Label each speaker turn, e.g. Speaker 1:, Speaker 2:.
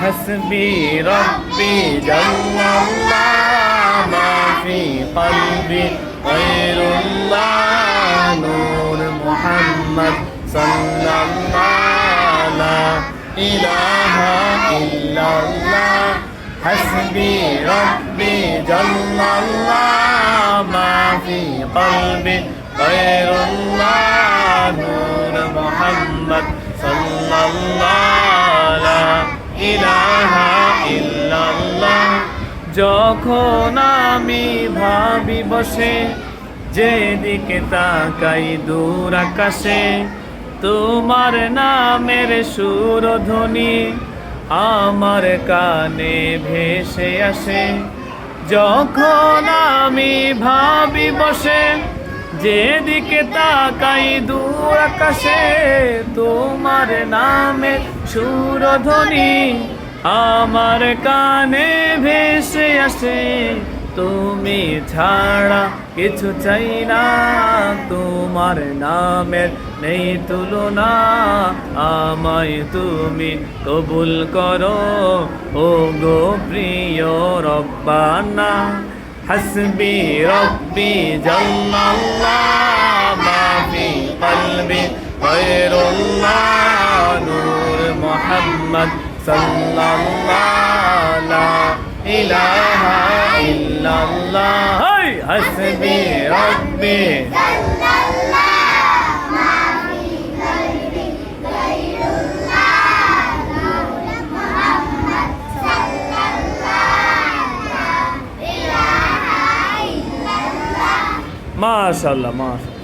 Speaker 1: حسبي ربي جل الله ما في قلبي غير الله نور محمد صلى الله لا إله إلا الله حسبي ربي جل الله ما في قلبي غير الله نور محمد صلى الله لا إله إلا الله যখন আমি ভাবি বসে যেদিকে তাকাই দূর আকাশে তোমার নামের সুরধ্বনি আমার কানে ভেসে আসে যখন আমি ভাবি বসে যেদিকে তাকাই দূর আকাশে তোমার নামের সুরধ্বনি আমার কানে ভেসে আসে তুমি ছাড়া কিছু চাই না তোমার নামের নেই তুলনা আমায় তুমি কবুল করো ও গো প্রিয় রব্বানা হাসবি রব্বি জাল্লাল্লাহ মা ফি কলবি গায়রুল্লাহ নূর মুহাম্মদ সাল্লাল্লাহু লা ইলাহা ইল্লাল্লাহ হাসবি রব্বি মাশাআল্লাহ মাশাআল্লাহ।